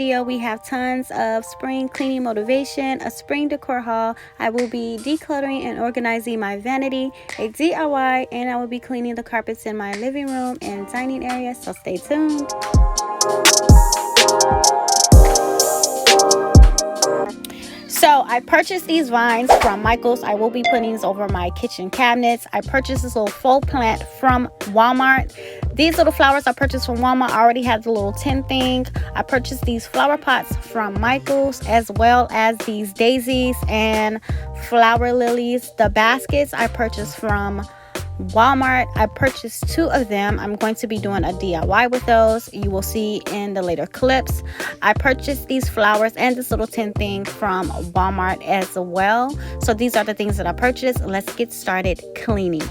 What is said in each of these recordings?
video, we have tons of spring cleaning motivation, a spring decor haul. I will be decluttering and organizing my vanity, a DIY, and I will be cleaning the carpets in my living room and dining area, so stay tuned. So I purchased these vines from Michael's. I will be putting these over my kitchen cabinets. I purchased this little faux plant from Walmart. These little flowers I purchased from Walmart. I already had the little tin thing. I purchased these flower pots from Michael's, as well as these daisies and flower lilies. The baskets I purchased from Walmart. I purchased 2 of them. I'm going to be doing a DIY with those. You will see in the later clips. I purchased these flowers and this little tin thing from Walmart as well. So these are the things that I purchased. Let's get started cleaning.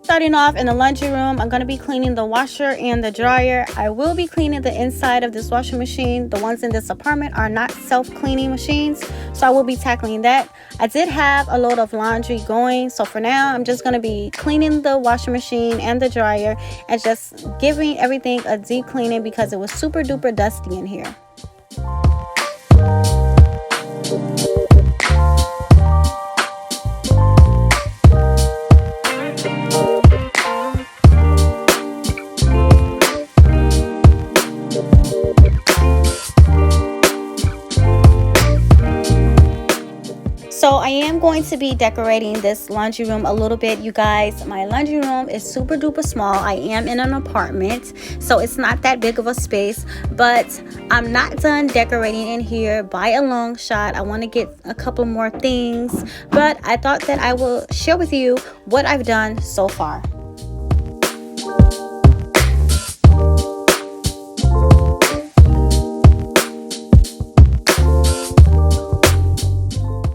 Starting off in the laundry room, I'm going to be cleaning the washer and the dryer. I will be cleaning the inside of this washing machine. The ones in this apartment are not self-cleaning machines, so I will be tackling that. I did have a load of laundry going, so for now I'm just going to be cleaning the washing machine and the dryer and just giving everything a deep cleaning because it was super duper dusty in here. So I am going to be decorating this laundry room a little bit, you guys. My laundry room is super duper small. I am in an apartment, so it's not that big of a space, but I'm not done decorating in here by a long shot. I want to get a couple more things, but I thought that I will share with you what I've done so far.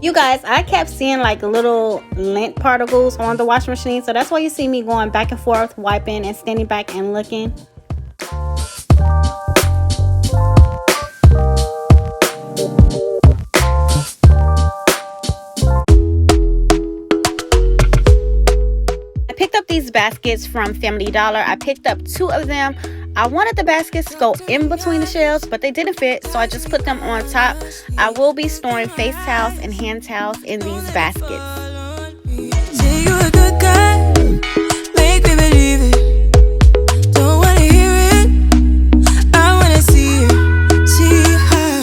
You guys, I kept seeing like little lint particles on the washing machine, so that's why you see me going back and forth, wiping and standing back and looking. I picked up these baskets from Family Dollar. I picked up 2 of them. I wanted the baskets to go in between the shelves, but they didn't fit, so I just put them on top. I will be storing face towels and hand towels in these baskets. Say you're a good guy, make me believe it. Don't wanna hear it, I wanna see it. See how.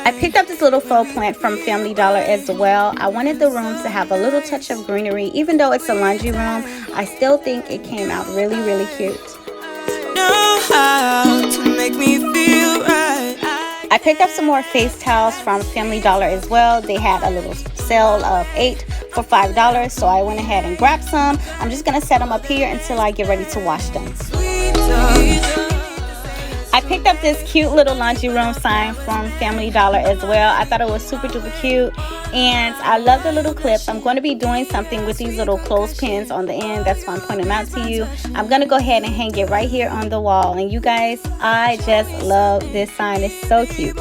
I picked up this little faux plant from Family Dollar as well. I wanted the rooms to have a little touch of greenery. Even though it's a laundry room, I still think it came out really, really cute. Know how to make me feel right. I picked up some more face towels from Family Dollar as well. They had a little sale of 8 for $5, so I went ahead and grabbed some. I'm just gonna set them up here until I get ready to wash them. I picked up this cute little laundry room sign from Family Dollar as well. I thought it was super duper cute, and I love the little clips. I'm going to be doing something with these little clothespins on the end. That's why I'm pointing them out to you. I'm going to go ahead and hang it right here on the wall. And you guys, I just love this sign. It's so cute.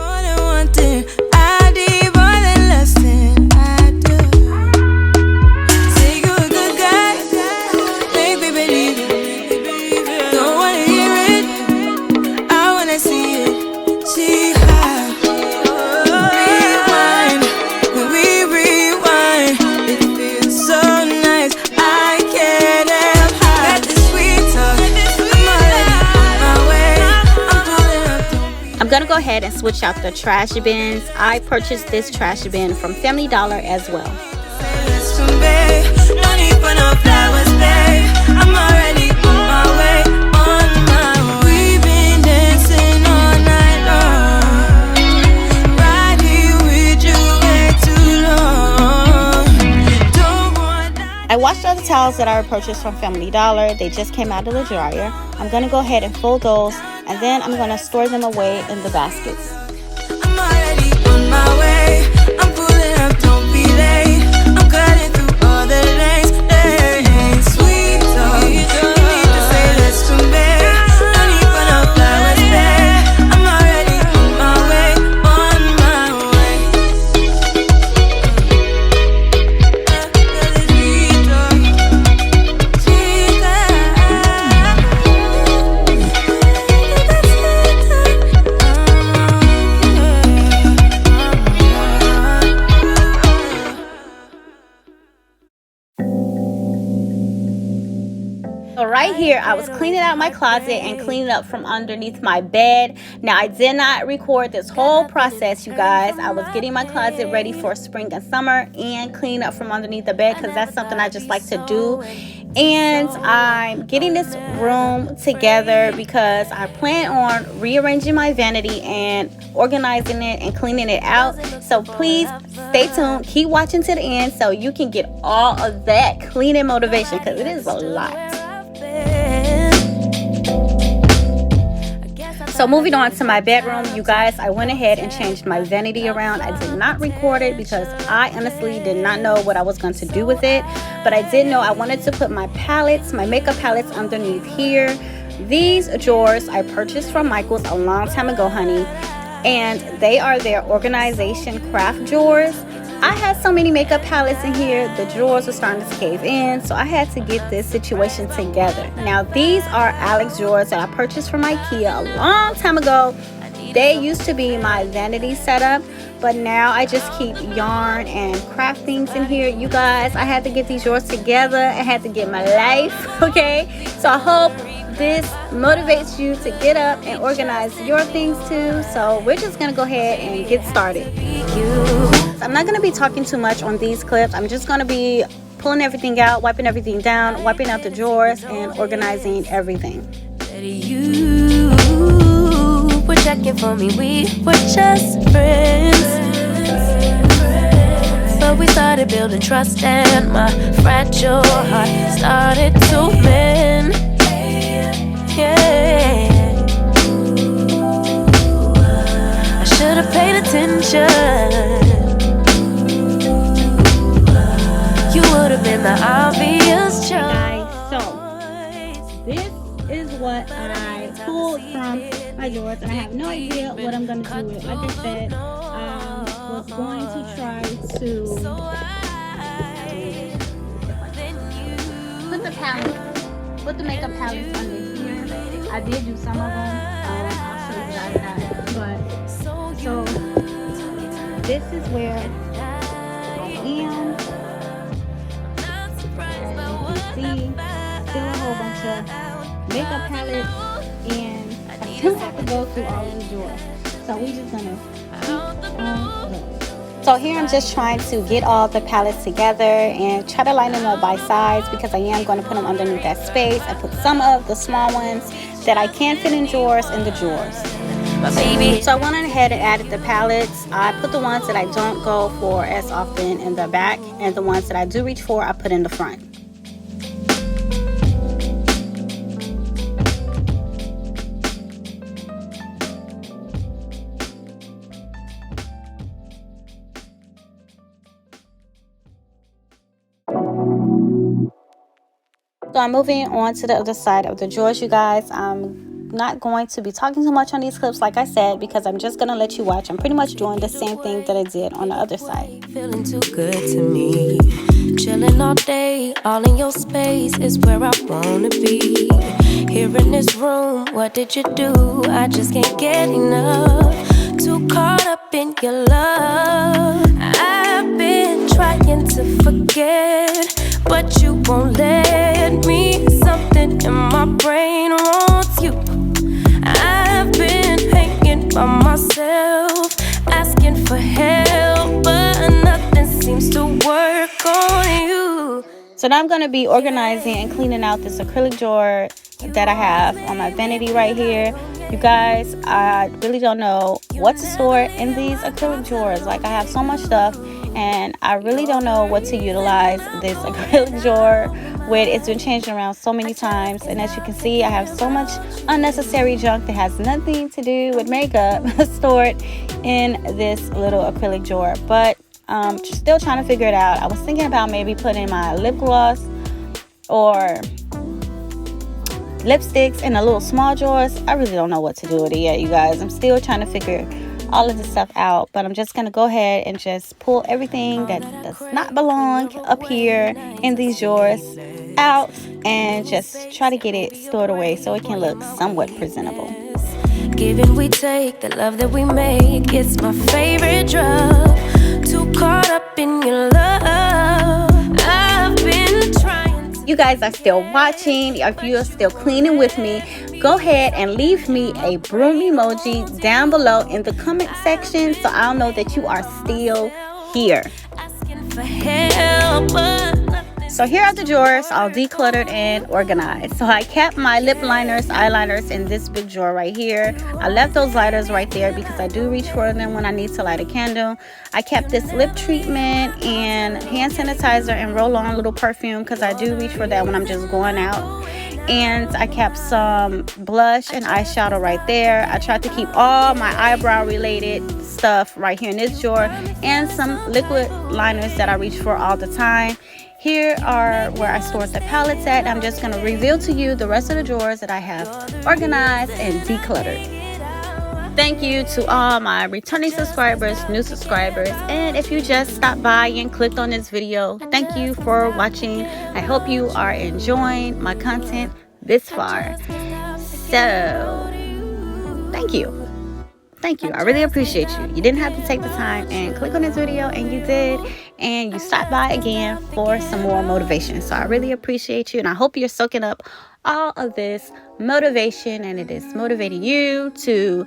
I'm gonna go ahead and switch out the trash bins. I purchased this trash bin from Family Dollar as well. I washed all the towels that I purchased from Family Dollar. They just came out of the dryer. I'm gonna go ahead and fold those, and then I'm gonna store them away in the baskets. I'm already on my way. I'm pulling up, don't be late. I'm cutting through all the lanes. Hey, sweet talk. You need to say let's convey. No need for no flowers there. I'm already on my way, on my way. Sweet talk, sweet talk. here, I was cleaning out my closet and cleaning up from underneath my bed. Now, I did not record this whole process, you guys. I was getting my closet ready for spring and summer and cleaning up from underneath the bed because that's something I just like to do. And I'm getting this room together because I plan on rearranging my vanity and organizing it and cleaning it out. So please stay tuned, keep watching to the end so you can get all of that cleaning motivation because it is a lot. So moving on to my bedroom, you guys, I went ahead and changed my vanity around. I did not record it because I honestly did not know what I was going to do with it. But I did know I wanted to put my palettes, my makeup palettes underneath here. These drawers I purchased from Michael's a long time ago, honey. And they are their organization craft drawers. I had so many makeup palettes in here, the drawers were starting to cave in, so I had to get this situation together. Now, these are Alex drawers that I purchased from IKEA a long time ago. They used to be my vanity setup, but now I just keep yarn and craft things in here. You guys, I had to get these drawers together. I had to get my life, okay? So I hope this motivates you to get up and organize your things too. So we're just gonna go ahead and get started. I'm not gonna be talking too much on these clips. I'm just gonna be pulling everything out, wiping everything down, wiping out the drawers, and organizing everything. You were checking for me, we were just friends. But we started building trust and my fragile heart started to mend. Yeah. I should have paid attention. You would have been the obvious choice. Guys, so this is what I pulled from my drawers, and I have no idea what I'm going to do with it. Like I said, I was going to try to put the makeup palettes under here. I did do some of them. I'll show you guys that. But so this is where I am. As you can see, still a whole bunch of makeup palettes, and I still have to go through all of the drawers. So we're just gonna keep on going. So here I'm just trying to get all the palettes together and try to line them up by sides because I am going to put them underneath that space. I put some of the small ones that I can fit in drawers in the drawers. So I went ahead and added the palettes. I put the ones that I don't go for as often in the back, and the ones that I do reach for I put in the front. So I'm moving on to the other side of the drawers, you guys. I'm not going to be talking too much on these clips, like I said, because I'm just going to let you watch. I'm pretty much doing the same thing that I did on the other side. Feeling too good to me. Chilling all day, all in your space is where I wanna be. Here in this room, what did you do? I just can't get enough. Too caught up in your love. I've been trying to forget, but you won't let me. Something in my brain wants you. I've been hanging by myself, asking for help, but nothing seems to work on you. So now I'm going to be organizing and cleaning out this acrylic drawer that I have on my vanity right here. You guys, I really don't know what to store in these acrylic drawers. Like, I have so much stuff, and I really don't know what to utilize this acrylic drawer with. It's been changing around so many times, and as you can see, I have so much unnecessary junk that has nothing to do with makeup stored in this little acrylic drawer. But still trying to figure it out. I was thinking about maybe putting my lip gloss or lipsticks in the little small drawers. I really don't know what to do with it yet, you guys. I'm still trying to figure all of this stuff out, but I'm just gonna go ahead and just pull everything that does not belong up here in these drawers out and just try to get it stored away so it can look somewhat presentable. Give and we take, the love that we make, it's my favorite drug. Too caught up in your love, I've been trying to... you guys are still watching, if you are still cleaning with me, go ahead and leave me a broom emoji down below in the comment section so I'll know that you are still here. So here are the drawers, all decluttered and organized. So I kept my lip liners, eyeliners in this big drawer right here. I left those lighters right there because I do reach for them when I need to light a candle. I kept this lip treatment and hand sanitizer and roll-on little perfume because I do reach for that when I'm just going out. And I kept some blush and eyeshadow right there. I tried to keep all my eyebrow related stuff right here in this drawer, and some liquid liners that I reach for all the time. Here are where I stored the palettes at. I'm just going to reveal to you the rest of the drawers that I have organized and decluttered. Thank you to all my returning subscribers, new subscribers, and if you just stopped by and clicked on this video, thank you for watching. I hope you are enjoying my content this far. So, thank you. Thank you. I really appreciate you. You didn't have to take the time and click on this video, and you did. And you stopped by again for some more motivation. So I really appreciate you. And I hope you're soaking up all of this motivation, and it is motivating you to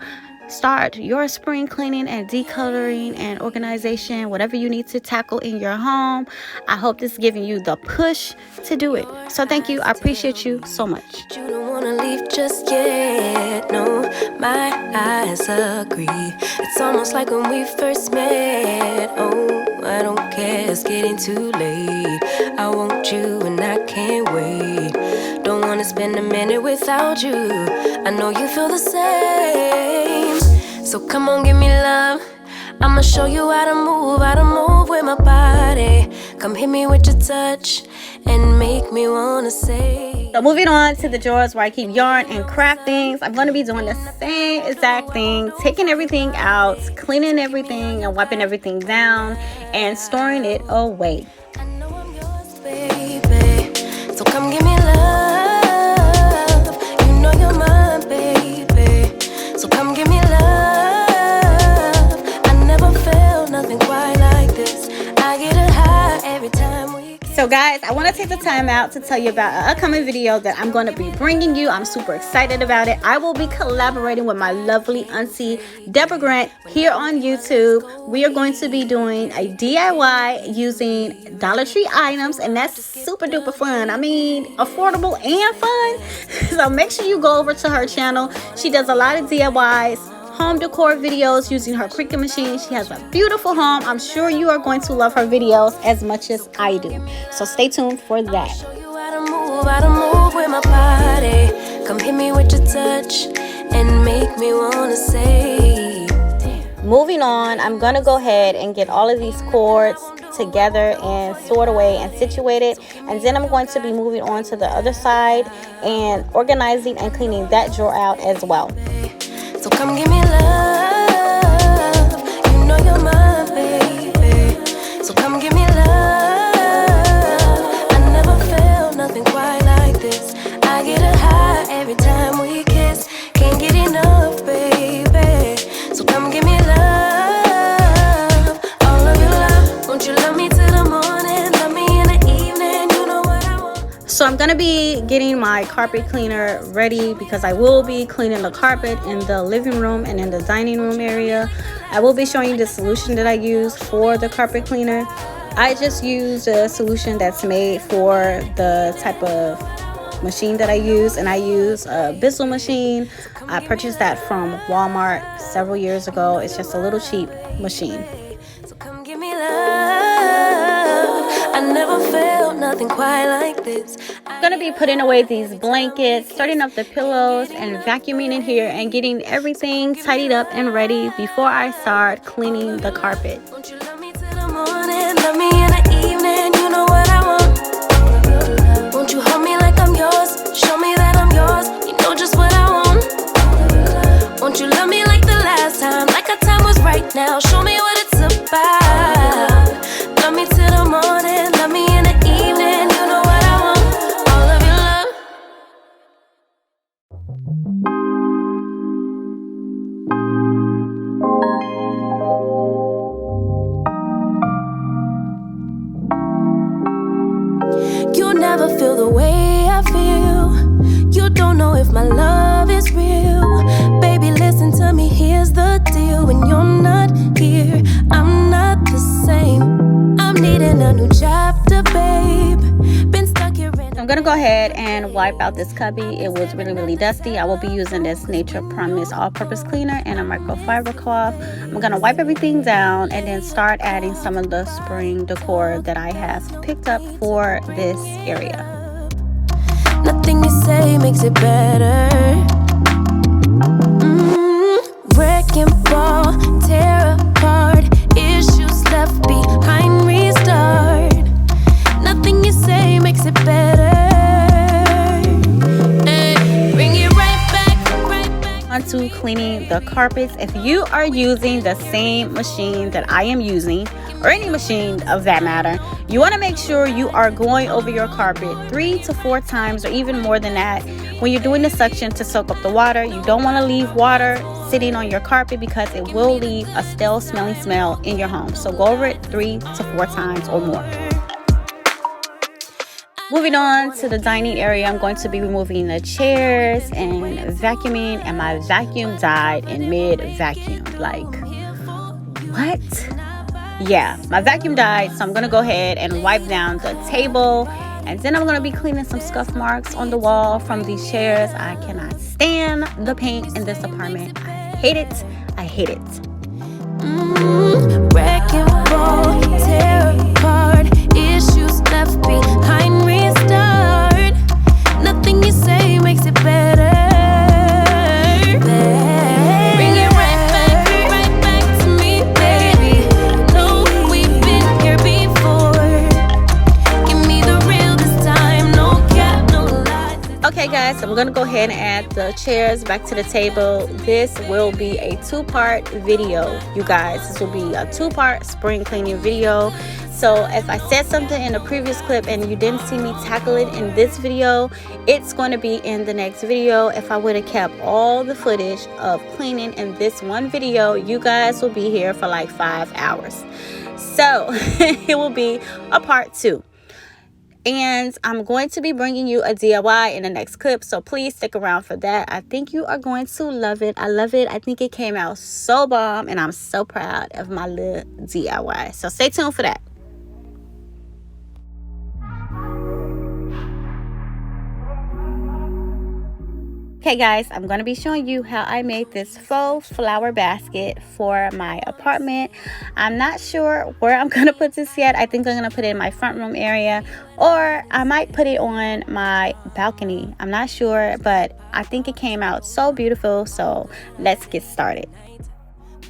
start your spring cleaning and decluttering and organization, whatever you need to tackle in your home. I hope this is giving you the push to do it. So thank you. I appreciate you so much. You don't wanna leave just yet. No, my eyes agree. It's almost like when we first met. Oh, I don't care, it's getting too late. I want you and I can't wait. Don't wanna spend a minute without you. I know you feel the same. So come on, give me love. I'ma show you how to move with my body. Come hit me with your touch and make me wanna say. So moving on to the drawers where I keep yarn and craft things, I'm going to be doing the same exact thing, taking everything out, cleaning everything and wiping everything down and storing it away. I know I'm yours, baby. So come give me love. You know you're mine, baby. So come give me love. I never felt nothing quite like this. I get a high every time we. So guys, I want to take the time out to tell you about an upcoming video that I'm going to be bringing you. I'm super excited about it. I will be collaborating with my lovely auntie Deborah Grant here on YouTube. We are going to be doing a DIY using Dollar Tree items, and that's super duper fun. I mean, affordable and fun. So make sure you go over to her channel. She does a lot of DIYs, home decor videos using her Cricut machine. She has a beautiful home. I'm sure you are going to love her videos as much as I do. So stay tuned for that. Show you how to move with my body. Come hit me with your touch and make me wanna say. Moving on, I'm going to go ahead and get all of these cords together and stored away and situated, and then I'm going to be moving on to the other side and organizing and cleaning that drawer out as well. So come give me love. You know you're mine, baby. So come give me love. I never felt nothing quite like this. I get a high every time we kiss. Can't get enough, baby. So come give me love. All of your love. Won't you love me till the morning? Love me in the evening. You know what I want. So I'm going to be getting my carpet cleaner ready because I will be cleaning the carpet in the living room and in the dining room area. I will be showing you the solution that I use for the carpet cleaner. I just used a solution that's made for the type of machine that I use, and I use a Bissell machine. I purchased that from Walmart several years ago. It's just a little cheap machine. So come give me love. I never felt nothing quite like this. I'm going to be putting away these blankets, starting up the pillows, and vacuuming in here and getting everything tidied up and ready before I start cleaning the carpet. Won't you love me till the morning? Love me in the evening. You know what I want. Won't you hold me like I'm yours? Show me that I'm yours. You know just what I want. Won't you love me like the last time? Like our time was right now. Show me what it's about. Love me till the morning. Love me in the evening. You know what I want. All of your love. You'll never feel the the way I feel. You don't know if my love is real. Baby, listen to me, here's the deal. When you're not here, I'm not the same. I'm needing a new chapter, babe. Been stuck here in I'm gonna go ahead and wipe out this cubby. It was really dusty. I will be using this Nature Promise all-purpose cleaner and a microfiber cloth. I'm gonna wipe everything down and then start adding some of the spring decor that I have picked up for this area. Nothing you say makes it better. Wreck and ball, tear apart, issues left behind, restart. Nothing you say makes it better. Hey, bring it right back. Onto cleaning the carpets. If you are using the same machine that I am using, or any machine of that matter, you want to make sure you are going over your carpet 3 to 4 times or even more than that when you're doing the suction to soak up the water. You don't want to leave water sitting on your carpet because it will leave a stale smelling smell in your home. So go over it 3 to 4 times or more. Moving on to the dining area, I'm going to be removing the chairs and vacuuming, and my vacuum died in mid-vacuum. Like, what? Yeah, my vacuum died, so I'm gonna go ahead and wipe down the table, and then I'm gonna be cleaning some scuff marks on the wall from these chairs. I cannot stand the paint in this apartment. I hate it. I hate it. Wreck and roll, tear apart, issues left behind, restart. Nothing you say makes it better. Bring it right back to me, baby. No, we've been here before. Give me the real this time, no cap, no lies. Okay guys, so I'm gonna go ahead and add the chairs back to the table. This will be a 2-part video, you guys. This will be a 2-part spring cleaning video. So if I said something in a previous clip and you didn't see me tackle it in this video, it's going to be in the next video. If I would have kept all the footage of cleaning in this one video, you guys will be here for like 5 hours. So it will be a part 2. And I'm going to be bringing you a DIY in the next clip, so please stick around for that. I think you are going to love it. I love it. I think it came out so bomb, and I'm so proud of my little DIY. So stay tuned for that. Okay guys, I'm going to be showing you how I made this faux flower basket for my apartment. I'm not sure where I'm going to put this yet. I think I'm going to put it in my front room area, or I might put it on my balcony. I'm not sure, but I think it came out so beautiful. So let's get started.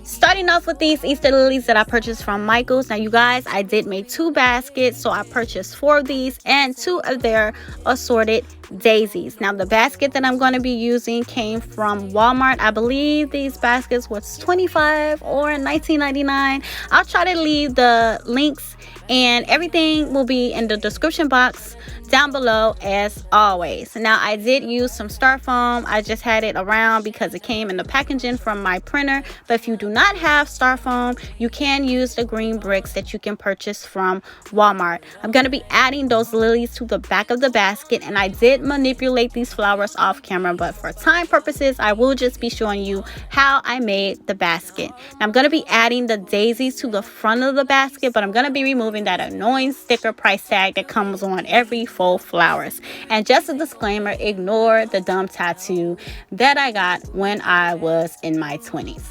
Starting off with these Easter lilies that I purchased from Michael's. Now you guys, I did make 2 baskets, so I purchased 4 of these and 2 of their assorted daisies. Now the basket that I'm going to be using came from Walmart. I believe these baskets was $25 or $19.99. I'll try to leave the links and everything will be in the description box down below as always. Now I did use some styrofoam. I just had it around because it came in the packaging from my printer. But if you do not have styrofoam, you can use the green bricks that you can purchase from Walmart. I'm going to be adding those lilies to the back of the basket, and I did manipulate these flowers off camera, but for time purposes I will just be showing you how I made the basket. Now I'm going to be adding the daisies to the front of the basket, but I'm going to be removing that annoying sticker price tag that comes on every faux flowers. And just a disclaimer, ignore the dumb tattoo that I got when I was in my 20s.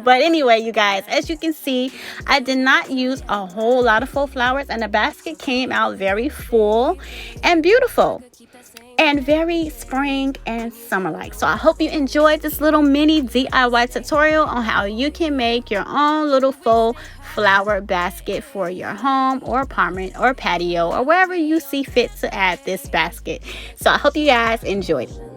But anyway, you guys, as you can see, I did not use a whole lot of faux flowers, and the basket came out very full and beautiful and very spring and summer-like. So I hope you enjoyed this little mini DIY tutorial on how you can make your own little faux flower basket for your home or apartment or patio or wherever you see fit to add this basket. So I hope you guys enjoyed it.